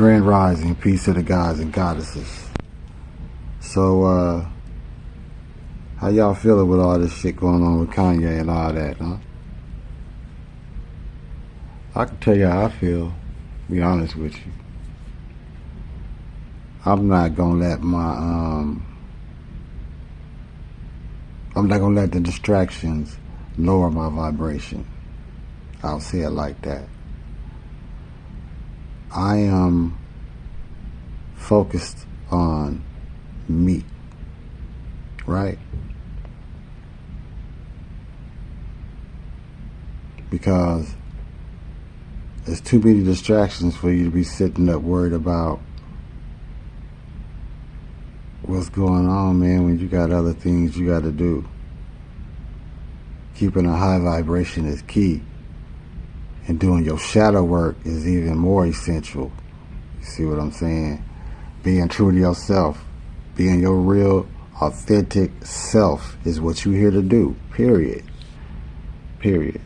Grand Rising, peace to the gods and goddesses. So, how y'all feeling with all this shit going on with Kanye and all that, huh? I can tell you how I feel, be honest with you. I'm not gonna let I'm not gonna let the distractions lower my vibration. I'll say it like that. I am focused on me, right? Because there's too many distractions for you to be sitting up worried about what's going on, man, when you got other things you got to do. Keeping a high vibration is key. And doing your shadow work is even more essential. You see what I'm saying? Being true to yourself, being your real, authentic self is what you're here to do, period. Period.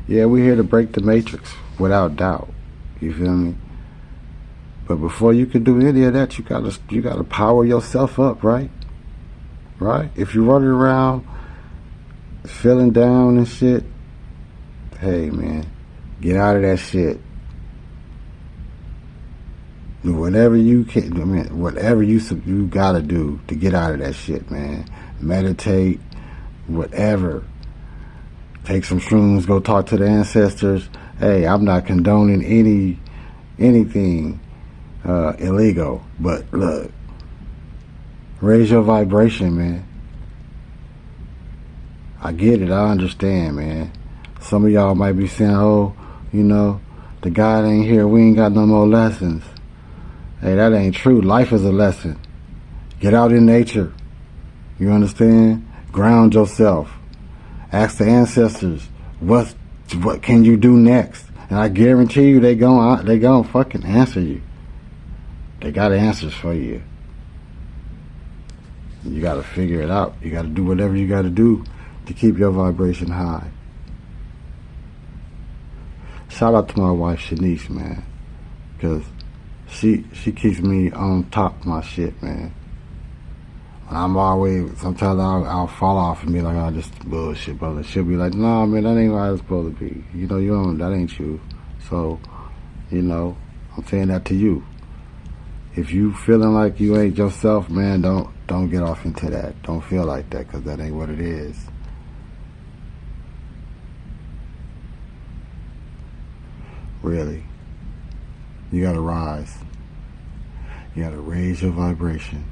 Yeah, we're here to break the matrix, without doubt. You feel me? But before you can do any of that, you gotta power yourself up, right? Right? If you're running around feeling down and shit, hey man, get out of that shit. Do whatever you can. I mean, whatever you gotta do to get out of that shit, man. Meditate, whatever. Take some shrooms, go talk to the ancestors. Hey, I'm not condoning anything illegal, but look, raise your vibration, man. I get it, I understand, man. Some of y'all might be saying, oh, you know, the God ain't here, we ain't got no more lessons. Hey, that ain't true. Life is a lesson. Get out in nature. You understand? Ground yourself. Ask the ancestors, what can you do next? And I guarantee you they gon' fucking answer you. They got answers for you. You gotta figure it out. You gotta do whatever you gotta do to keep your vibration high. Shout out to my wife Shanice, man, because she keeps me on top of my shit, man. I'm always, sometimes I'll fall off and be like, oh, this bullshit, brother. She'll be like, nah, man, that ain't how it's supposed to be. You know, that ain't you. So, you know, I'm saying that to you. If you feeling like you ain't yourself, man, don't get off into that. Don't feel like that, because that ain't what it is. Really. You gotta rise. You gotta raise your vibration.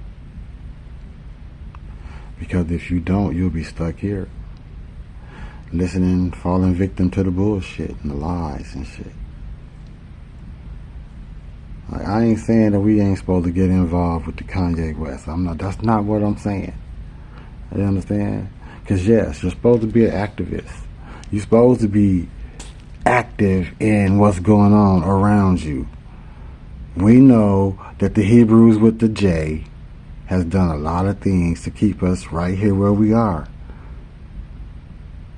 Because if you don't, you'll be stuck here. Listening, falling victim to the bullshit and the lies and shit. Like, I ain't saying that we ain't supposed to get involved with the Kanye West. That's not what I'm saying. You understand? Because yes, you're supposed to be an activist. You're supposed to be active in what's going on around you. We know that the Hebrews with the J has done a lot of things to keep us right here where we are.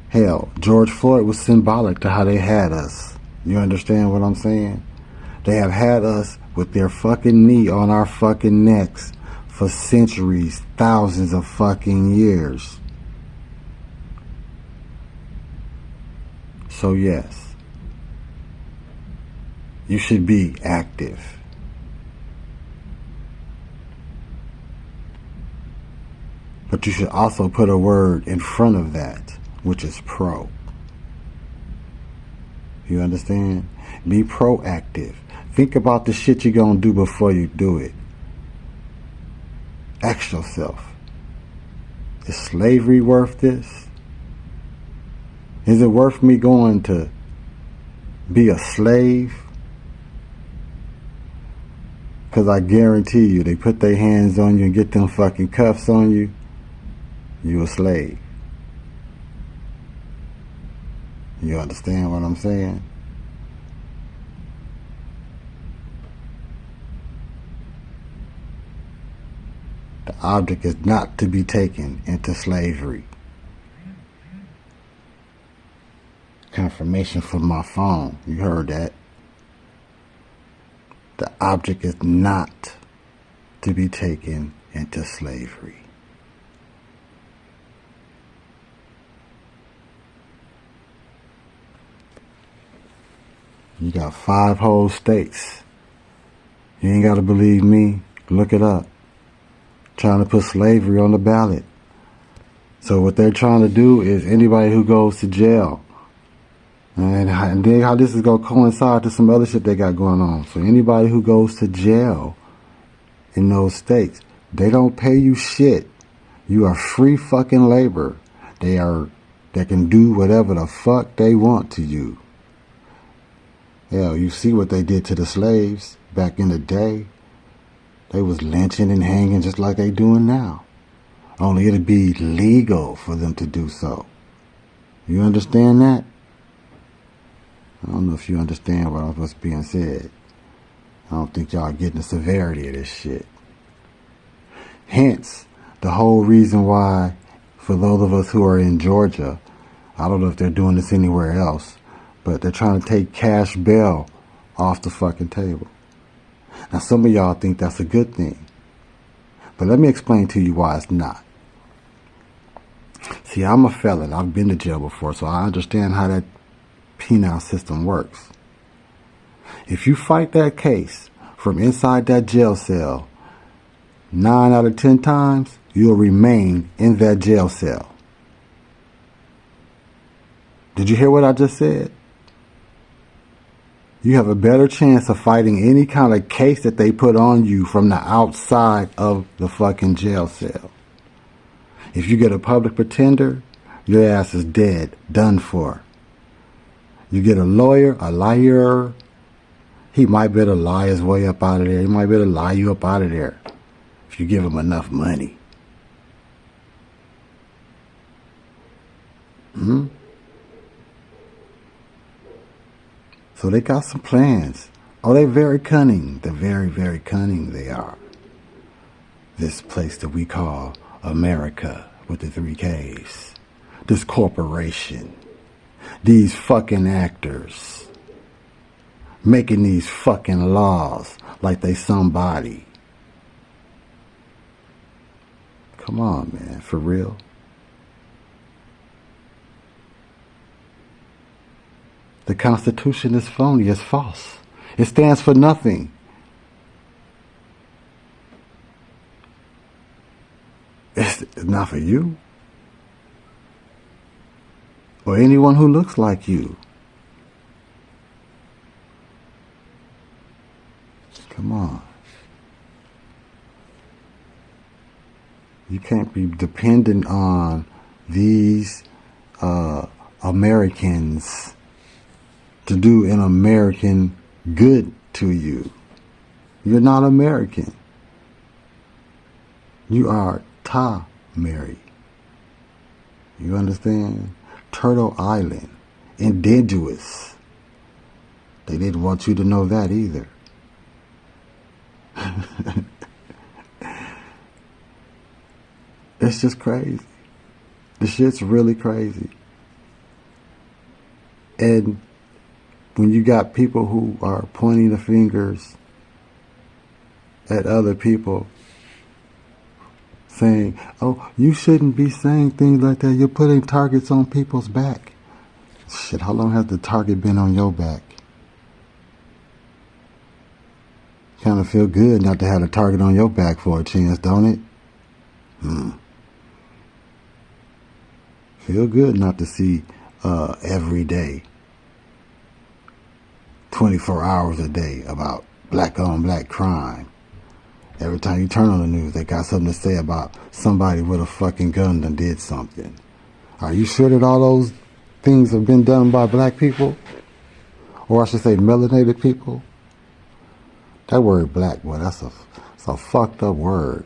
Hell, George Floyd was symbolic to how they had us. You understand what I'm saying? They have had us with their fucking knee on our fucking necks for centuries, thousands of fucking years. So yes, you should be active. But you should also put a word in front of that, which is pro. You understand? Be proactive. Think about the shit you're gonna do before you do it. Ask yourself, is slavery worth this? Is it worth me going to be a slave? Because I guarantee you, they put their hands on you and get them fucking cuffs on you, you a slave. You understand what I'm saying? The object is not to be taken into slavery. Confirmation from my phone. You heard that. The object is not to be taken into slavery. You got 5 whole states. You ain't got to believe me. Look it up. Trying to put slavery on the ballot. So what they're trying to do is anybody who goes to jail, and then how this is going to coincide to some other shit they got going on. So anybody who goes to jail in those states, they don't pay you shit. You are free fucking labor. They can do whatever the fuck they want to you. Hell, you see what they did to the slaves back in the day. They was lynching and hanging just like they doing now. Only it'd be legal for them to do so. You understand that? I don't know if you understand what's being said. I don't think y'all getting the severity of this shit. Hence, the whole reason why, for those of us who are in Georgia, I don't know if they're doing this anywhere else, but they're trying to take cash bail off the fucking table. Now, some of y'all think that's a good thing. But let me explain to you why it's not. See, I'm a felon. I've been to jail before, so I understand how that penal system works. If you fight that case from inside that jail cell, 9 out of 10 times, you'll remain in that jail cell. Did you hear what I just said? You have a better chance of fighting any kind of case that they put on you from the outside of the fucking jail cell. If you get a public pretender, your ass is dead, done for. You get a lawyer, a liar, he might be able to lie his way up out of there. He might be able to lie you up out of there if you give him enough money. So they got some plans. Oh, they're very cunning. They're very, very cunning, they are. This place that we call America with the 3 Ks. This corporation. These fucking actors. Making these fucking laws like they somebody. Come on, man. For real. The Constitution is phony. It's false. It stands for nothing. It's not for you. Or anyone who looks like you. Come on. You can't be dependent on these Americans to do an American good to you. You're not American. You are Mary. You understand? Turtle Island. Indigenous. They didn't want you to know that either. It's just crazy. The shit's really crazy. And when you got people who are pointing the fingers at other people, saying, oh, you shouldn't be saying things like that. You're putting targets on people's back. Shit, how long has the target been on your back? Kind of feel good not to have a target on your back for a chance, don't it? Feel good not to see every day, 24 hours a day about black on black crime. Every time you turn on the news, they got something to say about somebody with a fucking gun that did something. Are you sure that all those things have been done by black people? Or I should say melanated people? That word black, boy, it's a fucked up word.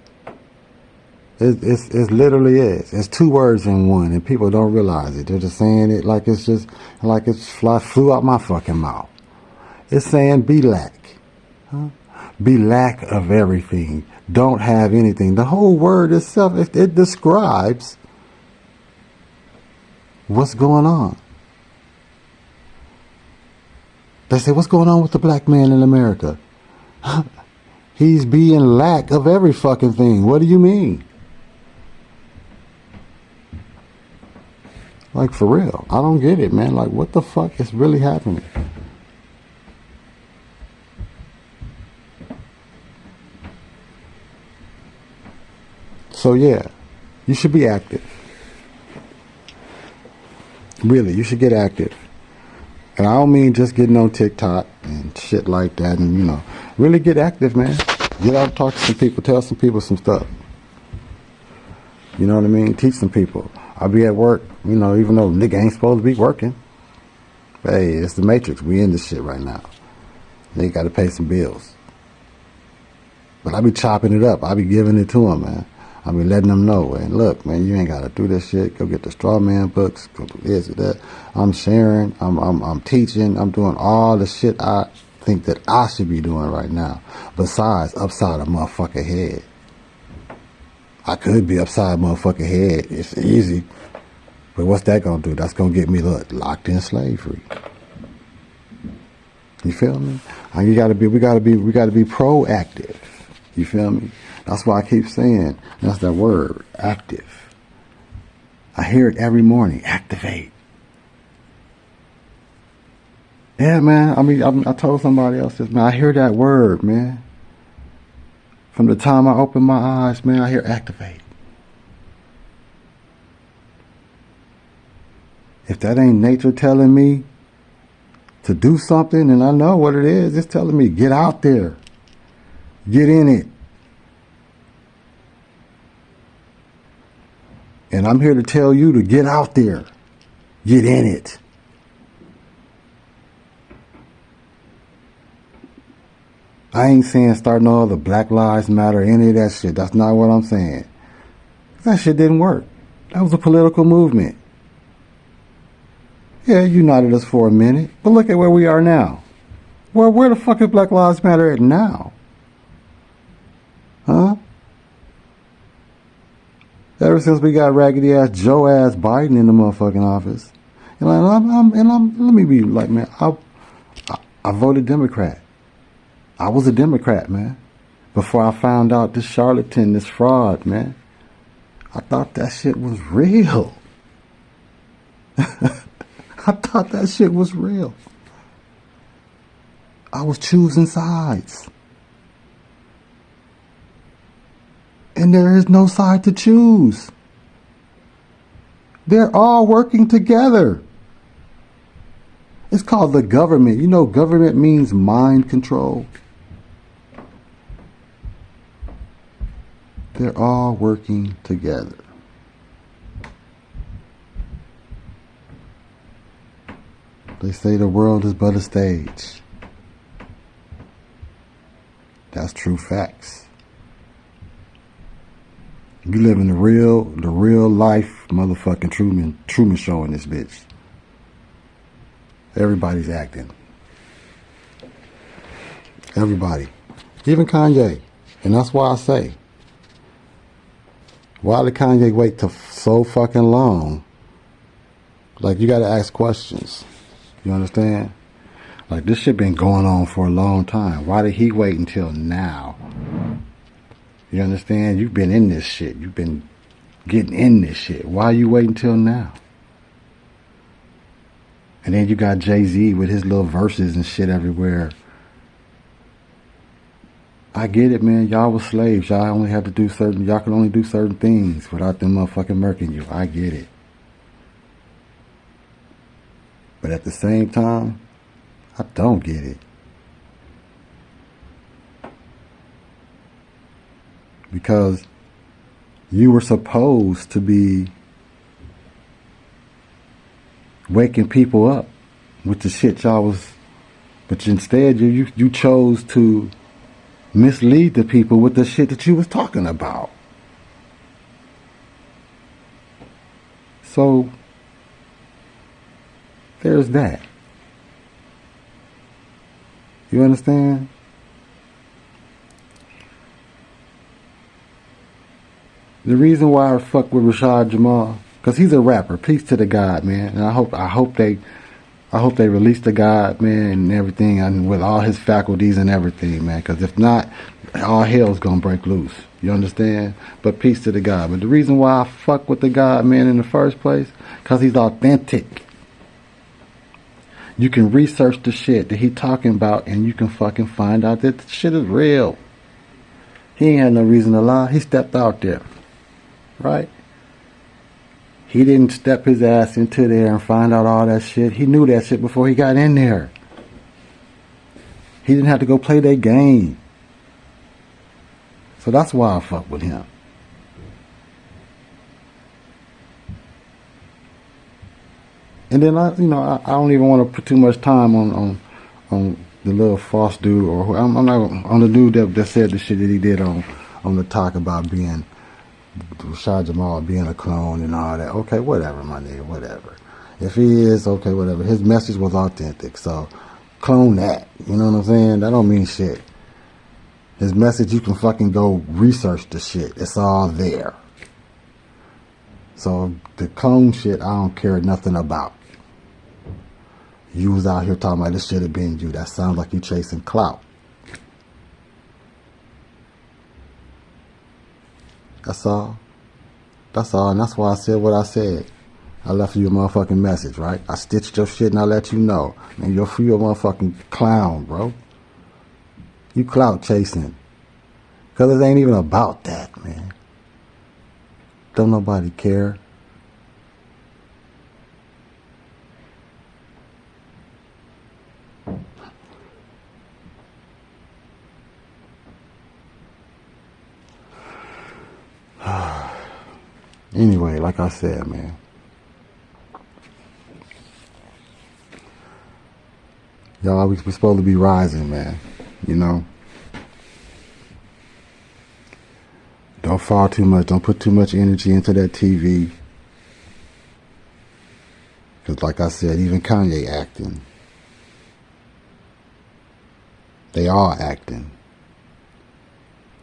It literally is. It's 2 words in one, and people don't realize it. They're just saying it like it's flew out my fucking mouth. It's saying be lack. Huh? Be lack of everything. Don't have anything. The whole word itself, it describes what's going on. They say, what's going on with the black man in America? He's being lack of every fucking thing. What do you mean? Like, for real. I don't get it, man. Like, what the fuck is really happening? So, yeah, you should be active. Really, you should get active. And I don't mean just getting on TikTok and shit like that. And, you know, really get active, man. Get out and talk to some people. Tell some people some stuff. You know what I mean? Teach some people. I'll be at work, you know, even though nigga ain't supposed to be working. Hey, it's the Matrix. We in this shit right now. They got to pay some bills. But I be chopping it up. I be giving it to them, man. I be letting them know, and look, man, you ain't got to do this shit. Go get the Straw Man books. Go do this or that. I'm sharing. I'm teaching. I'm doing all the shit I think that I should be doing right now. Besides, upside a motherfucking head. I could be upside a motherfucking head. It's easy. But what's that gonna do? That's gonna get me locked in slavery. You feel me? And we gotta be proactive. You feel me? That's why I keep saying, that's that word, active. I hear it every morning, activate. Yeah, man, I told somebody else this, man, I hear that word, man. From the time I open my eyes, man, I hear activate. If that ain't nature telling me to do something, and I know what it is, it's telling me, get out there. Get in it. And I'm here to tell you to get out there. Get in it. I ain't saying starting all the Black Lives Matter, any of that shit. That's not what I'm saying. That shit didn't work. That was a political movement. Yeah, it united us for a minute. But look at where we are now. Where the fuck is Black Lives Matter at now? Huh? Ever since we got raggedy ass Joe ass Biden in the motherfucking office, and let me be like, man, I voted Democrat. I was a Democrat, man, before I found out this charlatan, this fraud, man. I thought that shit was real. I thought that shit was real. I was choosing sides. And there is no side to choose. They're all working together. It's called the government. You know, government means mind control. They're all working together. They say the world is but a stage. That's true facts. You live in the real life motherfucking Truman show in this bitch. Everybody's acting. Everybody. Even Kanye. And that's why I say, why did Kanye wait till so fucking long? Like, you gotta ask questions. You understand? Like, this shit been going on for a long time. Why did he wait until now? You understand? You've been in this shit. You've been getting in this shit. Why are you waiting till now? And then you got Jay-Z with his little verses and shit everywhere. I get it, man. Y'all was slaves. Y'all only had to do y'all could only do certain things without them motherfucking murking you. I get it. But at the same time, I don't get it. Because you were supposed to be waking people up with the shit y'all was, but instead you chose to mislead the people with the shit that you was talking about. So there's that. You understand? The reason why I fuck with Rashad Jamal, because he's a rapper. Peace to the God, man. And I hope I hope they release the God, man, and everything, and with all his faculties and everything, man. Because if not, all hell's gonna break loose. You understand? But peace to the God. But the reason why I fuck with the God, man, in the first place, because he's authentic. You can research the shit that he talking about, and you can fucking find out that the shit is real. He ain't had no reason to lie. He stepped out there, right? He didn't step his ass into there and find out all that shit. He knew that shit before he got in there. He didn't have to go play that game. So that's why I fuck with him. And then I don't even want to put too much time on the little false dude, or I'm not on the dude that said the shit that he did on the talk about being Rashad Jamal being a clone and all that. Okay, whatever, my nigga, whatever. If he is, okay, whatever. His message was authentic, so clone that. You know what I'm saying? That don't mean shit. His message, you can fucking go research the shit. It's all there. So the clone shit, I don't care nothing about. You was out here talking about this should have been you. That sounds like you chasing clout. That's all. That's all. And that's why I said what I said. I left you a motherfucking message, right? I stitched your shit and I let you know. Man, you're a motherfucking clown, bro. You clout chasing. Because it ain't even about that, man. Don't nobody care. Anyway, like I said, man. Y'all, we supposed to be rising, man. You know? Don't fall too much. Don't put too much energy into that TV. Because like I said, even Kanye acting. They all acting.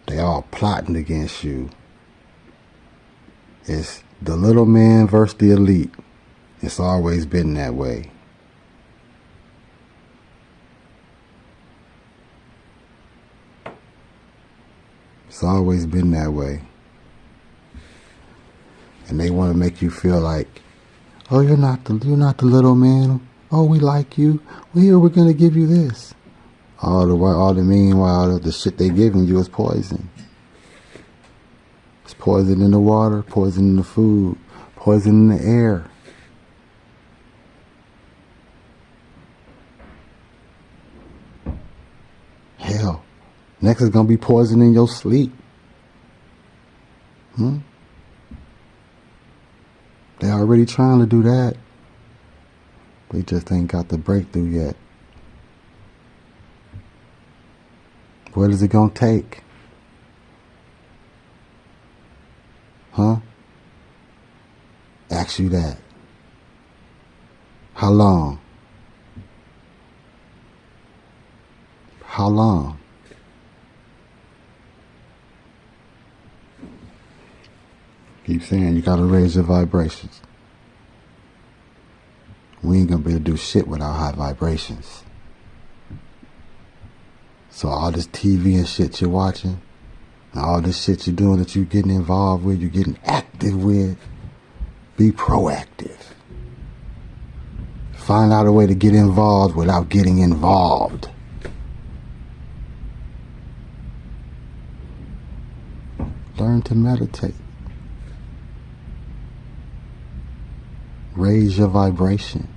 They all plotting against you. It's the little man versus the elite. It's always been that way. It's always been that way. And they want to make you feel like, oh, you're not the little man. Oh, we like you. Well, here we're gonna give you this. All the meanwhile, the shit they giving you is poison. It's poison in the water, poison in the food, poison in the air. Hell, next is gonna be poison in your sleep. They already trying to do that. They just ain't got the breakthrough yet. What is it gonna take? Ask you that. How long? How long? Keep saying you gotta raise your vibrations. We ain't gonna be able to do shit without high vibrations. So all this TV and shit you're watching, and all this shit you're doing that you're getting involved with, you're getting active with, be proactive. Find out a way to get involved without getting involved. Learn to meditate. Raise your vibration.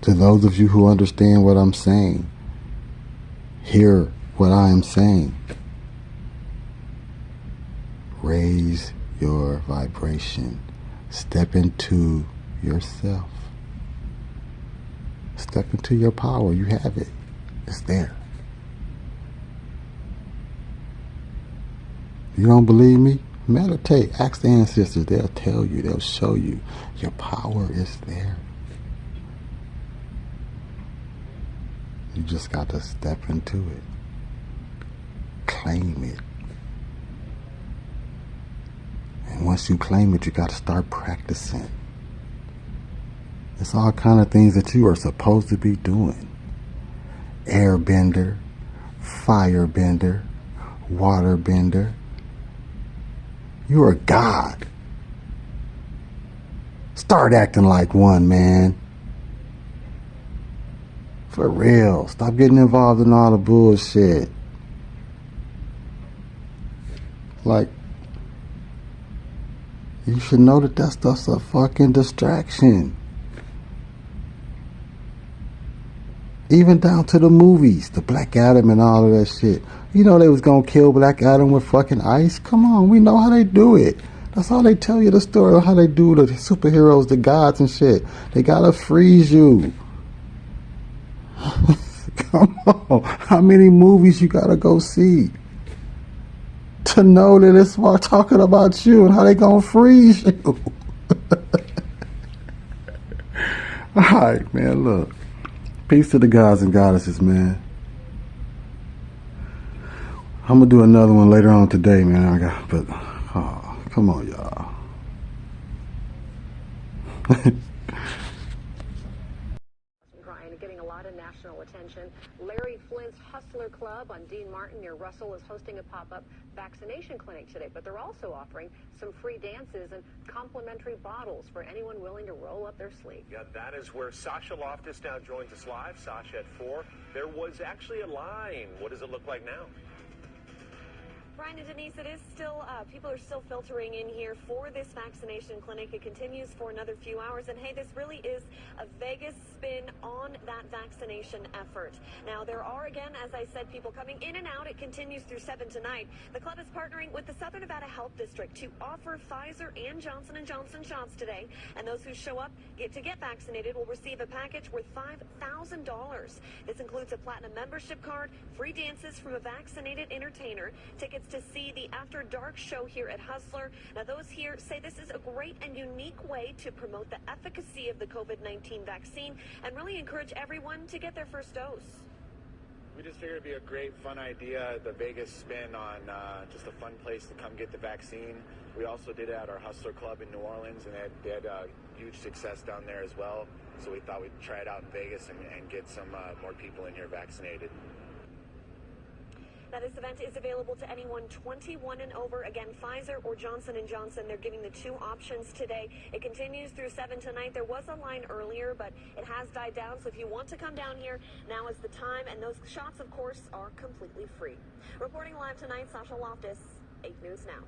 To those of you who understand what I'm saying, hear what I am saying. Raise your vibration. Step into yourself. Step into your power. You have it. It's there. You don't believe me? Meditate. Ask the ancestors. They'll tell you. They'll show you. Your power is there. You just got to step into it. Claim it. And once you claim it, you got to start practicing. It's all kind of things that you are supposed to be doing. Airbender, firebender, waterbender. You're a god. Start acting like one, man. For real. Stop getting involved in all the bullshit. Like, you should know that that stuff's a fucking distraction. Even down to the movies, the Black Adam and all of that shit. You know they was gonna kill Black Adam with fucking ice? Come on, we know how they do it. That's how they tell you the story of how they do the superheroes, the gods and shit. They gotta freeze you. Come on. How many movies you gotta go see to know that it's talking about you and how they gonna freeze you? Alright, man, look. Peace to the gods and goddesses, man. I'm gonna do another one later on today, man. Oh, come on, y'all. Getting a lot of national attention. Larry Flint's Hustler Club on Dean Martin near Russell is hosting a pop-up vaccination clinic today, but they're also offering some free dances and complimentary bottles for anyone willing to roll up their sleeve. Yeah, that is where Sasha Loftus now joins us live. Sasha at 4. There was actually a line. What does it look like now? Brian and Denise, it is still, people are still filtering in here for this vaccination clinic. It continues for another few hours. And hey, this really is a Vegas spin on that vaccination effort. Now, there are, again, as I said, people coming in and out. It continues through 7 tonight. The club is partnering with the Southern Nevada Health District to offer Pfizer and Johnson & Johnson shots today. And those who show up to get vaccinated will receive a package worth $5,000. This includes a platinum membership card, free dances from a vaccinated entertainer, tickets to see the After Dark show here at Hustler. Now, those here say this is a great and unique way to promote the efficacy of the COVID-19 vaccine and really encourage everyone to get their first dose. We just figured it'd be a great, fun idea, the Vegas spin on just a fun place to come get the vaccine. We also did it at our Hustler Club in New Orleans, and they had huge success down there as well. So we thought we'd try it out in Vegas and get some more people in here vaccinated. Now, this event is available to anyone 21 and over. Again, Pfizer or Johnson & Johnson. They're giving the 2 options today. It continues through 7 tonight. There was a line earlier, but it has died down. So if you want to come down here, now is the time. And those shots, of course, are completely free. Reporting live tonight, Sasha Loftus, 8 News Now.